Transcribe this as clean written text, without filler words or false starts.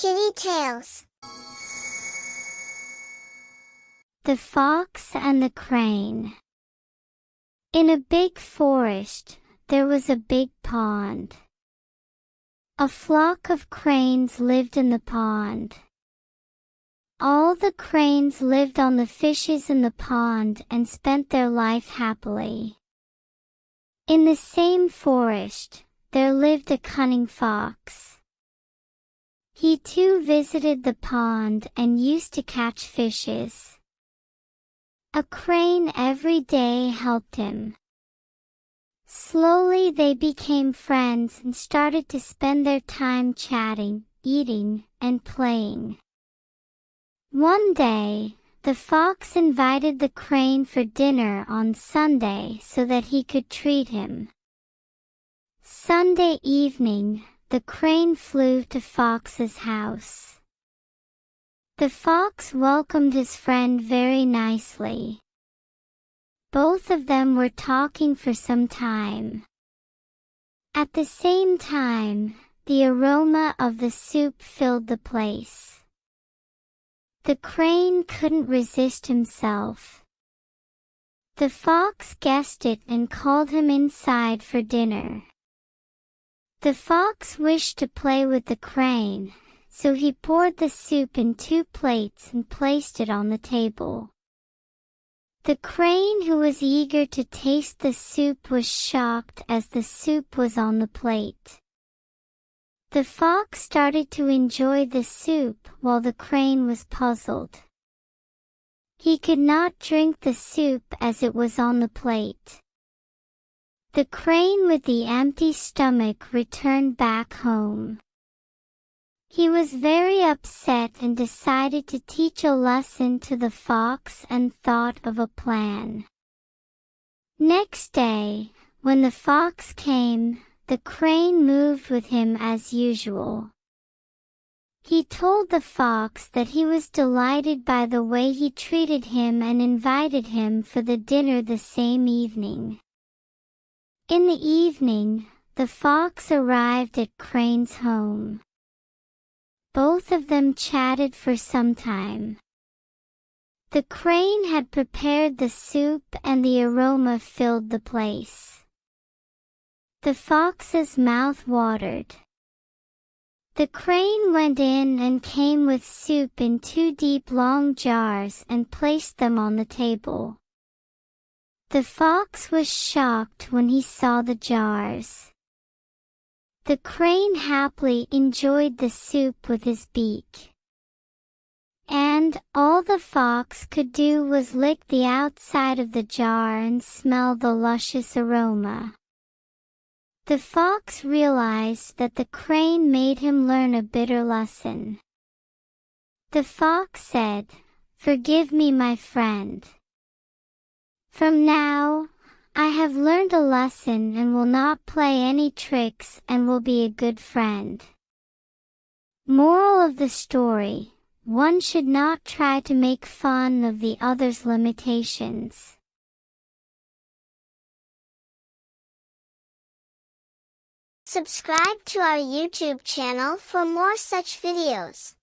Kiddie Tales. The Fox and the Crane. In a big forest, there was a big pond. A flock of cranes lived in the pond. All the cranes lived on the fishes in the pond and spent their life happily. In the same forest, there lived a cunning fox. He too visited the pond and used to catch fishes. A crane every day helped him. Slowly they became friends and started to spend their time chatting, eating, and playing. One day, the fox invited the crane for dinner on Sunday so that he could treat him. Sunday evening, the crane flew to Fox's house. The fox welcomed his friend very nicely. Both of them were talking for some time. At the same time, the aroma of the soup filled the place. The crane couldn't resist himself. The fox guessed it and called him inside for dinner. The fox wished to play with the crane, so he poured the soup in 2 plates and placed it on the table. The crane, who was eager to taste the soup, was shocked as the soup was on the plate. The fox started to enjoy the soup while the crane was puzzled. He could not drink the soup as it was on the plate. The crane with the empty stomach returned back home. He was very upset and decided to teach a lesson to the fox and thought of a plan. Next day, when the fox came, the crane moved with him as usual. He told the fox that he was delighted by the way he treated him and invited him for the dinner the same evening. In the evening, the fox arrived at Crane's home. Both of them chatted for some time. The crane had prepared the soup and the aroma filled the place. The fox's mouth watered. The crane went in and came with soup in 2 deep long jars and placed them on the table. The fox was shocked when he saw the jars. The crane happily enjoyed the soup with his beak. And all the fox could do was lick the outside of the jar and smell the luscious aroma. The fox realized that the crane made him learn a bitter lesson. The fox said, "Forgive me, my friend. From now, I have learned a lesson and will not play any tricks and will be a good friend." Moral of the story: one should not try to make fun of the other's limitations. Subscribe to our YouTube channel for more such videos.